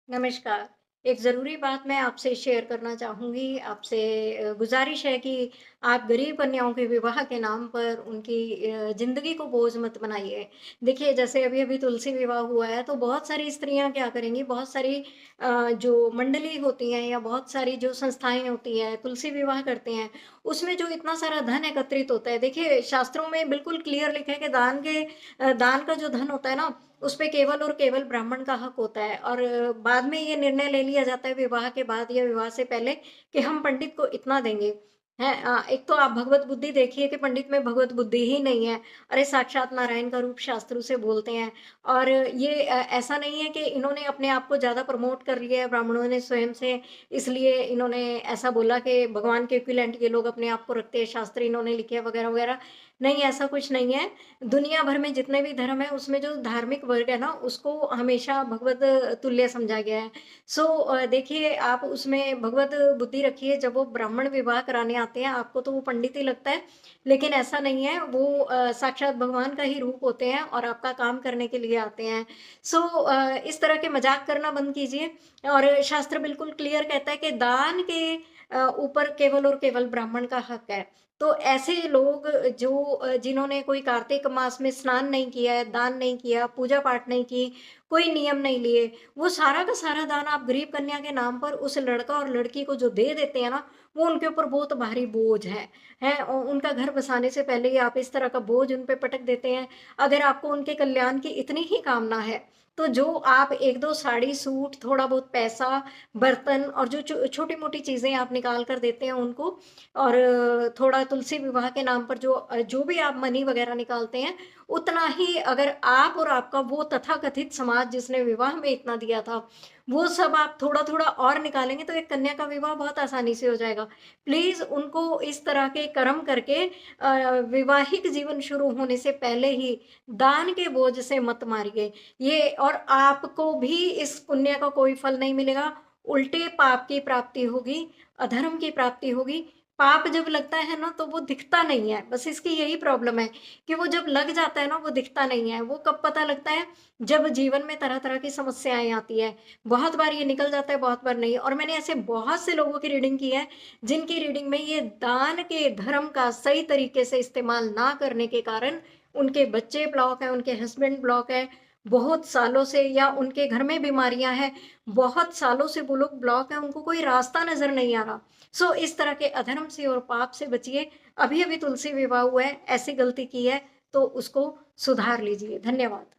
नमस्कार। एक ज़रूरी बात मैं आपसे शेयर करना चाहूँगी। आपसे गुज़ारिश है कि आप गरीब कन्याओं के विवाह के नाम पर उनकी ज़िंदगी को बोझ मत बनाइए। देखिए, जैसे अभी-अभी तुलसी विवाह हुआ है, तो बहुत सारी स्त्रियाँ क्या करेंगी, बहुत सारी जो मंडली होती हैं या बहुत सारी जो संस्थाएँ होती हैं, तुलसी विवाह करते हैं, उसमें जो इतना सारा धन एकत्रित होता है। देखिए, शास्त्रों में बिल्कुल क्लियर लिखा है कि दान का जो धन होता है ना, उसपे केवल और केवल ब्राह्मण का हक होता है और बाद में ये निर्णय ले लिया जाता है विवाह के बाद या विवाह से पहले कि हम पंडित को इतना देंगे। हैं एक तो आप भगवत बुद्धि देखिए कि पंडित में भगवत बुद्धि ही नहीं है। अरे साक्षात नारायण का रूप शास्त्रों से बोलते हैं और ये ऐसा नहीं है कि इन्होंने अपने आप को ज़्यादा प्रमोट कर लिया है ब्राह्मणों ने स्वयं से, इसलिए इन्होंने ऐसा बोला कि भगवान के इक्विवेलेंट ये लोग अपने आप को रखते हैं, शास्त्र इन्होंने लिखे हैं वगैरह-वगैरह। नहीं, ऐसा कुछ नहीं है। दुनिया भर में जितने भी धर्म हैं, उसमें जो धार्मिक वर्ग है ना, उसको हमेशा भगवत तुल्य समझा गया है। देखिए आप उसमें भगवत बुद्धि रखिए, जब वो ब्राह्मण विवाह कराने आते हैं, आपको तो वो पंडित ही लगता है, लेकिन ऐसा नहीं है, वो साक्षात भगवान का ही रूप होते हैं और आपका काम करने के लिए आते हैं। इस तरह के मज़ाक करना बंद कीजिए और शास्त्र बिल्कुल क्लियर कहता है कि दान के ऊपर केवल और केवल ब्राह्मण का हक है। तो ऐसे लोग जो जिन्होंने कोई कार्तिक मास में स्नान नहीं किया है, दान नहीं किया, पूजा-पाठ नहीं की, कोई नियम नहीं लिए, वो सारा का सारा दान आप गरीब कन्या के नाम पर उस लड़का और लड़की को जो दे देते हैं ना, वो उनके ऊपर बहुत भारी बोझ है, हैं? उनका घर बसाने से पहले ही आप इस तरह का बोझ उन पे पटक देते हैं। अगर आपको उनके कल्याण की इतनी ही कामना है, तो जो आप 1-2 साड़ी, सूट, थोड़ा बहुत पैसा, बर्तन और जो छोटी-मोटी चीज़ें आप निकाल कर देते हैं उनको और थोड़ा तुलसी विवाह के नाम पर जो भी आप मनी वगैरह निकालते हैं, उतना ही अगर आप और आपका वो तथाकथित समाज जिसने विवाह में इतना दिया था, वो सब आप थोड़ा-थोड़ा और निकालेंगे तो एक कन्या का विवाह बहुत आसानी से हो जाएगा। प्लीज़ उनको इस तरह के कर्म करके वैवाहिक जीवन शुरू होने से पहले ही दान के बोझ से मत मारिए। ये और आपको भी इस पुण्य का कोई फल नहीं मिलेगा, उल्टे पाप की प्राप्ति होगी, अधर्म की प्राप्ति होगी। पाप जब लगता है ना तो वो दिखता नहीं है, बस इसकी यही प्रॉब्लम है कि वो जब लग जाता है ना वो दिखता नहीं है। वो कब पता लगता है? जब जीवन में तरह-तरह की समस्याएँ आती हैं। बहुत बार ये निकल जाता है, बहुत बार नहीं और मैंने ऐसे बहुत से लोगों की रीडिंग की है, जिनकी रीडिंग में ये दान के धर्म का सही तरीके से इस्तेमाल ना करने के कारण उनके बच्चे ब्लॉक हैं, उनके हस्बैंड ब्लॉक है, बहुत सालों से या उनके घर में बीमारियाँ हैं, बहुत सालों से वो लोग ब्लॉक हैं, उनको कोई रास्ता नज़र नहीं आ रहा। इस तरह के अधर्म से और पाप से बचिए। अभी-अभी तुलसी विवाह हुआ है, ऐसी गलती की है तो उसको सुधार लीजिए। धन्यवाद।